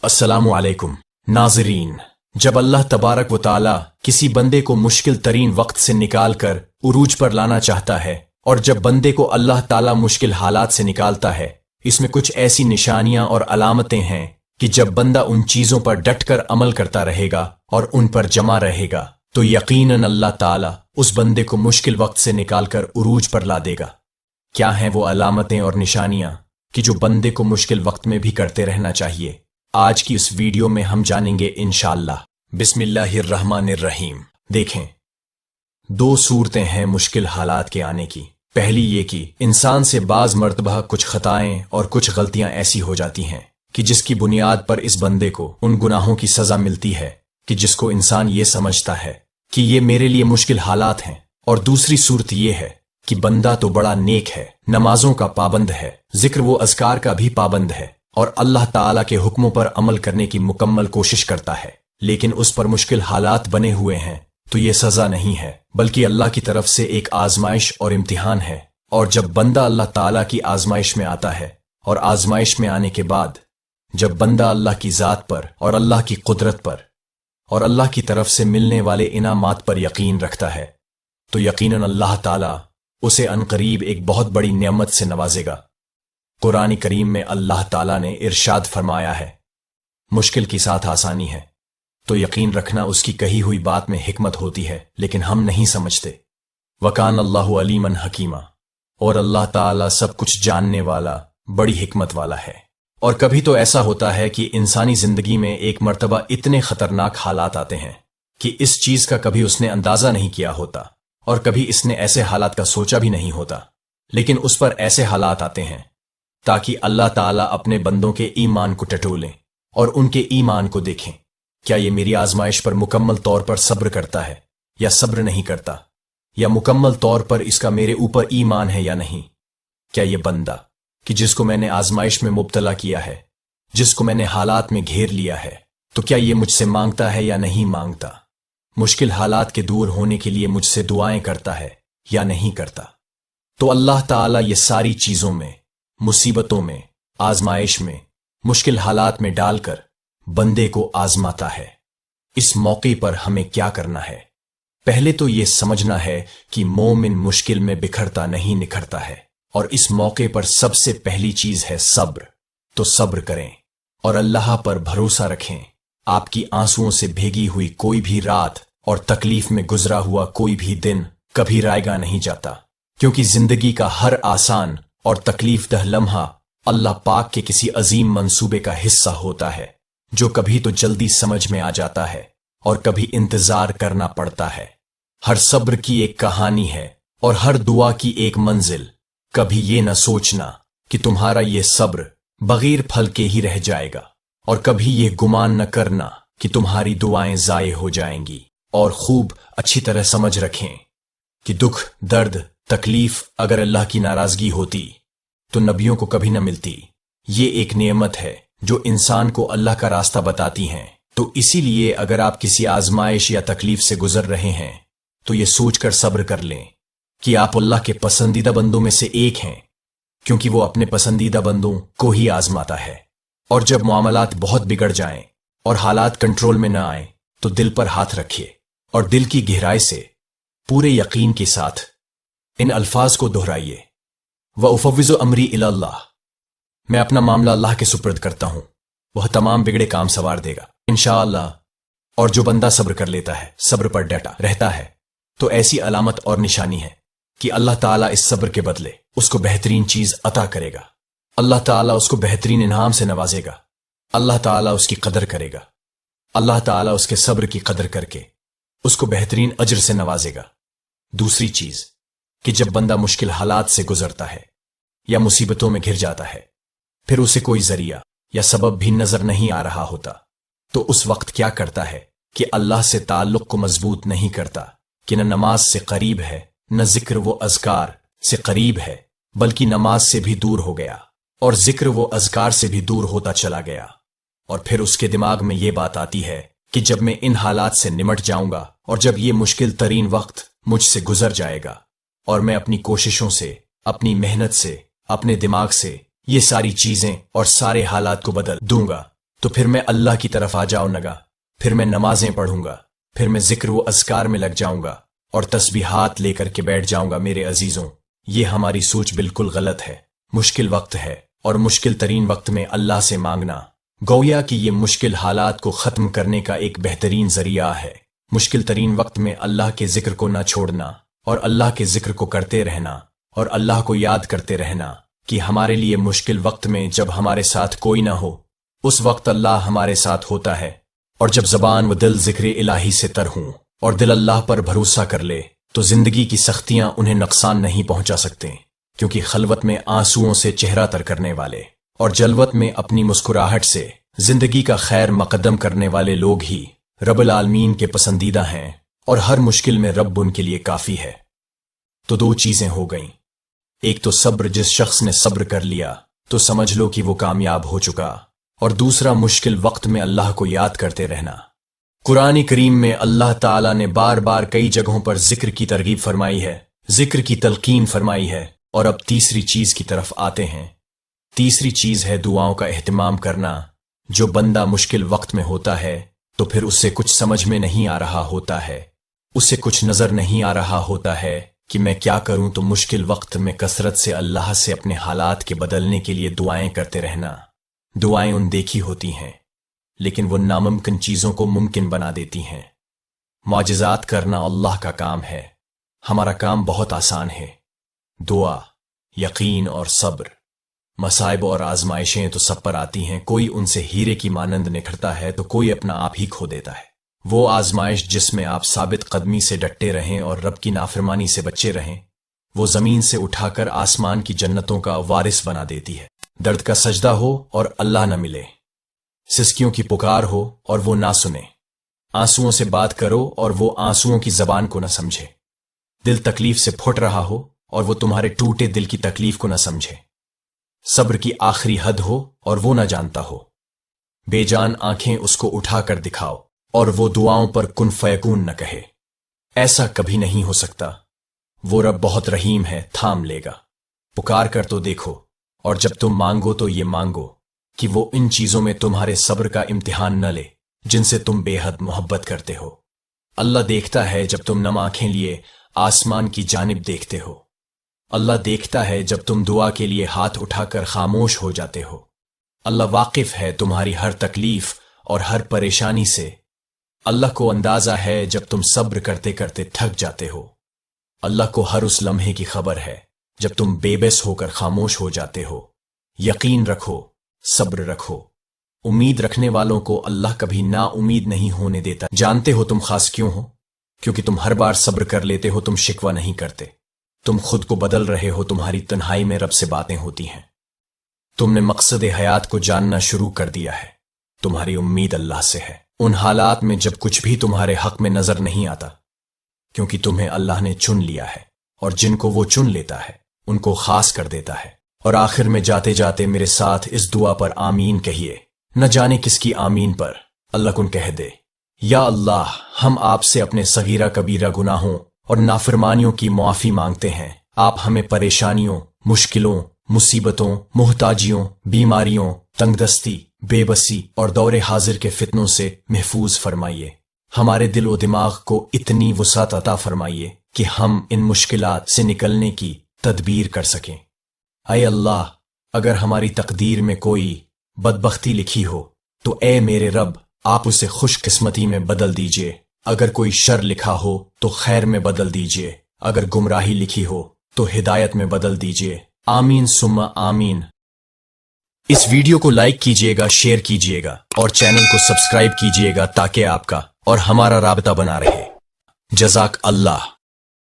अस्सलामु अलैकुम नाज़रीन। जब अल्लाह तबारक व ताला किसी बंदे को मुश्किल तरीन वक्त से निकाल कर उरूज पर लाना चाहता है, और जब बंदे को अल्लाह ताला मुश्किल हालात से निकालता है, इसमें कुछ ऐसी निशानियां और अलामतें हैं कि जब बंदा उन चीजों पर डटकर अमल करता रहेगा और उन पर जमा रहेगा तो यकीनन अल्लाह ताला उस बंदे को मुश्किल वक्त से निकालकर उरूज पर ला देगा। क्या हैं वो अलामतें और निशानियां कि जो बंदे को मुश्किल वक्त में भी करते रहना चाहिए? आज की इस वीडियो में हम जानेंगे इंशाअल्लाह। बिस्मिल्लाहिर्रहमानिर्रहीम। देखें, दो सूरतें हैं मुश्किल हालात के आने की। पहली ये कि इंसान से बाज मर्तबा कुछ खताएं और कुछ गलतियां ऐसी हो जाती हैं कि जिसकी बुनियाद पर इस बंदे को उन गुनाहों की सजा मिलती है कि जिसको इंसान ये समझता है कि ये मेरे लिए मुश्किल हालात हैं। और दूसरी सूरत ये है कि बंदा तो बड़ा नेक है, नमाजों का पाबंद है, जिक्र वो अज़कार का भी पाबंद है और अल्लाह ताला के हुक्मों पर अमल करने की मुकम्मल कोशिश करता है, लेकिन उस पर मुश्किल हालात बने हुए हैं, तो ये सजा नहीं है बल्कि अल्लाह की तरफ से एक आजमाइश और इम्तिहान है। और जब बंदा अल्लाह ताला की आजमाइश में आता है और आजमाइश में आने के बाद जब बंदा अल्लाह की जात पर और अल्लाह की कुदरत पर और अल्लाह की तरफ से मिलने वाले इनामात पर यकीन रखता है, तो यकीनन अल्लाह ताला उसे अनकरीब एक बहुत बड़ी नेमत से नवाजेगा। कुरान करीम में अल्लाह ताला ने इरशाद फरमाया है, मुश्किल के साथ आसानी है, तो यकीन रखना उसकी कही हुई बात में हिकमत होती है, लेकिन हम नहीं समझते। वकान अल्लाहु अलीमन हकीमा, और अल्लाह ताला सब कुछ जानने वाला, बड़ी हिकमत वाला है। और कभी तो ऐसा होता है कि इंसानी जिंदगी में एक मर्तबा इतने खतरनाक हालात आते हैं कि इस चीज का कभी उसने अंदाजा नहीं किया होता और कभी इसने ऐसे हालात का सोचा भी नहीं होता, लेकिन उस पर ऐसे हालात आते हैं ताकि अल्लाह ताला अपने बंदों के ईमान को टटोलें और उनके ईमान को देखें। क्या ये मेरी आजमाइश पर मुकम्मल तौर पर सब्र करता है या सब्र नहीं करता, या मुकम्मल तौर पर इसका मेरे ऊपर ईमान है या नहीं? क्या ये बंदा कि जिसको मैंने आजमाइश में मुब्तला किया है, जिसको मैंने हालात में घेर लिया है, तो क्या ये मुझसे मांगता है या नहीं मांगता? मुश्किल हालात के दूर होने के लिए मुझसे दुआएं करता है या नहीं करता? तो अल्लाह ताला ये सारी चीजों में, मुसीबतों में, आजमाइश में, मुश्किल हालात में डालकर बंदे को आजमाता है। इस मौके पर हमें क्या करना है? पहले तो यह समझना है कि मोमिन मुश्किल में बिखरता नहीं निखरता है, और इस मौके पर सबसे पहली चीज है सब्र। तो सब्र करें और अल्लाह पर भरोसा रखें। आपकी आंसुओं से भीगी हुई कोई भी रात और तकलीफ में गुजरा हुआ कोई भी दिन कभी रायगा नहीं जाता, क्योंकि जिंदगी का हर आसान और तकलीफ दह लम्हा अल्लाह पाक के किसी अजीम मंसूबे का हिस्सा होता है, जो कभी तो जल्दी समझ में आ जाता है और कभी इंतजार करना पड़ता है। हर सब्र की एक कहानी है और हर दुआ की एक मंजिल। कभी ये न सोचना कि तुम्हारा ये सब्र बगैर फल के ही रह जाएगा, और कभी ये गुमान न करना कि तुम्हारी दुआएं जाये हो जाएंगी। और खूब अच्छी तरह समझ रखें कि दुख, दर्द, तकलीफ अगर अल्लाह की नाराजगी होती तो नबियों को कभी न मिलती। ये एक नेमत है जो इंसान को अल्लाह का रास्ता बताती हैं। तो इसीलिए अगर आप किसी आजमाइश या तकलीफ से गुजर रहे हैं तो ये सोचकर सब्र कर लें कि आप अल्लाह के पसंदीदा बंदों में से एक हैं, क्योंकि वो अपने पसंदीदा बंदों को ही आजमाता है। और जब मामलात बहुत बिगड़ जाएं और हालात कंट्रोल में न आए तो दिल पर हाथ रखिए और दिल की गहराई से पूरे यकीन के साथ इन अल्फाज को दोहराइए, व उफव्विज़ु अमरी इलल्लाह। मैं अपना मामला अल्लाह के सुपुर्द करता हूं, वह तमाम बिगड़े काम सवार देगा इंशाअल्लाह। और जो बंदा सब्र कर लेता है, सब्र पर डटा रहता है, तो ऐसी अलामत और निशानी है कि अल्लाह ताला इस सब्र के बदले उसको बेहतरीन चीज अता करेगा। अल्लाह ताला उसको बेहतरीन इनाम से नवाजेगा। अल्लाह ताला उसकी कदर करेगा। अल्लाह ताला उसके सब्र की कदर करके उसको बेहतरीन अजर से नवाजेगा। दूसरी चीज कि जब बंदा मुश्किल हालात से गुजरता है या मुसीबतों में घिर जाता है, फिर उसे कोई जरिया या सबब भी नजर नहीं आ रहा होता, तो उस वक्त क्या करता है कि अल्लाह से ताल्लुक को मजबूत नहीं करता कि न नमाज से करीब है, न जिक्र वो अज़कार से करीब है, बल्कि नमाज से भी दूर हो गया और जिक्र वो अज़कार से भी दूर होता चला गया। और फिर उसके दिमाग में ये बात आती है कि जब मैं इन हालात से निमट जाऊंगा और जब ये मुश्किल तरीन वक्त मुझसे गुजर जाएगा और मैं अपनी कोशिशों से, अपनी मेहनत से, अपने दिमाग से ये सारी चीजें और सारे हालात को बदल दूंगा, तो फिर मैं अल्लाह की तरफ आ जाऊंगा, फिर मैं नमाजें पढ़ूंगा, फिर मैं जिक्र व अज़कार में लग जाऊंगा और तस्बीहात लेकर के बैठ जाऊंगा। मेरे अजीजों, ये हमारी सोच बिल्कुल गलत है। मुश्किल वक्त है और मुश्किल तरीन वक्त में अल्लाह से मांगना गोया कि ये मुश्किल हालात को खत्म करने का एक बेहतरीन जरिया है। मुश्किल तरीन वक्त में अल्लाह के जिक्र को न छोड़ना और अल्लाह के जिक्र को करते रहना और अल्लाह को याद करते रहना कि हमारे लिए मुश्किल वक्त में जब हमारे साथ कोई ना हो, उस वक्त अल्लाह हमारे साथ होता है। और जब जबान व दिल जिक्र इलाही से तर हों और दिल अल्लाह पर भरोसा कर ले, तो जिंदगी की सख्तियां उन्हें नुकसान नहीं पहुंचा सकते, क्योंकि खलवत में आंसुओं से चेहरा तर करने वाले और जलवत में अपनी मुस्कुराहट से जिंदगी का खैर मकदम करने वाले लोग ही रब्बुल आलमीन के पसंदीदा हैं और हर मुश्किल में रब उनके लिए काफी है। तो दो चीजें हो गईं। एक तो सब्र, जिस शख्स ने सब्र कर लिया तो समझ लो कि वो कामयाब हो चुका, और दूसरा मुश्किल वक्त में अल्लाह को याद करते रहना। कुरान करीम में अल्लाह ताला ने बार बार कई जगहों पर जिक्र की तरगीब फरमाई है, जिक्र की तलकीन फरमाई है। और अब तीसरी चीज की तरफ आते हैं। तीसरी चीज है दुआओं का एहतिमाम करना। जो बंदा मुश्किल वक्त में होता है तो फिर उससे कुछ समझ में नहीं आ रहा होता है, उससे कुछ नजर नहीं आ रहा होता है कि मैं क्या करूं, तो मुश्किल वक्त में कसरत से अल्लाह से अपने हालात के बदलने के लिए दुआएं करते रहना। दुआएं अनदेखी होती हैं, लेकिन वो नामुमकिन चीजों को मुमकिन बना देती हैं। मौजिज़ात करना अल्लाह का काम है, हमारा काम बहुत आसान है। दुआ, यकीन और सब्र। मसाइब और आजमाइशें तो सब पर आती हैं, कोई उनसे हीरे की मानंद निखरता है तो कोई अपना आप ही खो देता है। वो आजमाइश जिसमें आप साबित कदमी से डटे रहें और रब की नाफरमानी से बचे रहें, वो जमीन से उठाकर आसमान की जन्नतों का वारिस बना देती है। दर्द का सजदा हो और अल्लाह न मिले, सिसकियों की पुकार हो और वो ना सुने, आंसुओं से बात करो और वो आंसुओं की जबान को न समझे, दिल तकलीफ से फुट रहा हो और वो तुम्हारे टूटे दिल की तकलीफ को न समझे, सब्र की आखिरी हद हो और वो न जानता हो, बेजान आंखें उसको उठाकर दिखाओ और वो दुआओं पर कुन फयकून न कहे। ऐसा कभी नहीं हो सकता। वो रब बहुत रहीम है, थाम लेगा। पुकार कर तो देखो, और जब तुम मांगो तो ये मांगो कि वो इन चीजों में तुम्हारे सब्र का इम्तिहान न ले जिनसे तुम बेहद मोहब्बत करते हो। अल्लाह देखता है जब तुम नम आंखें लिए आसमान की जानिब देखते हो। अल्लाह देखता है जब तुम दुआ के लिए हाथ उठाकर खामोश हो जाते हो। अल्लाह वाकिफ है तुम्हारी हर तकलीफ और हर परेशानी से। अल्लाह को अंदाजा है जब तुम सब्र करते करते थक जाते हो। अल्लाह को हर उस लम्हे की खबर है जब तुम बेबस होकर खामोश हो जाते हो। यकीन रखो, सब्र रखो। उम्मीद रखने वालों को अल्लाह कभी ना उम्मीद नहीं होने देता। जानते हो तुम खास क्यों हो? क्योंकि तुम हर बार सब्र कर लेते हो, तुम शिकवा नहीं करते, तुम खुद को बदल रहे हो, तुम्हारी तन्हाई में रब से बातें होती हैं, तुमने मकसद हयात को जानना शुरू कर दिया है, तुम्हारी उम्मीद अल्लाह से है। उन हालात में जब कुछ भी तुम्हारे हक में नजर नहीं आता, क्योंकि तुम्हें अल्लाह ने चुन लिया है और जिनको वो चुन लेता है उनको खास कर देता है। और आखिर में जाते जाते मेरे साथ इस दुआ पर आमीन कहिए। न जाने किसकी आमीन पर अल्लाह कुन कह दे, या अल्लाह, हम आपसे अपने सगीरा कबीरा गुनाहों और नाफरमानियों की मुआफी मांगते हैं। आप हमें परेशानियों, मुश्किलों, मुसीबतों, मोहताजियों, बीमारियों, तंगदस्ती, बेबसी और दौरे हाजिर के फितनों से महफूज फरमाइए। हमारे दिल व दिमाग को इतनी वसात अता फरमाइए कि हम इन मुश्किलात से निकलने की तदबीर कर सकें। ऐ अल्लाह, अगर हमारी तकदीर में कोई बदबख्ती लिखी हो तो ए मेरे रब, आप उसे खुशकिस्मती में बदल दीजिए। अगर कोई शर लिखा हो तो खैर में बदल दीजिए। अगर गुमराही लिखी हो तो हिदायत में बदल दीजिए। आमीन सुम्मा आमीन। इस वीडियो को लाइक कीजिएगा, शेयर कीजिएगा और चैनल को सब्सक्राइब कीजिएगा ताकि आपका और हमारा राबता बना रहे। जज़ाक अल्लाह।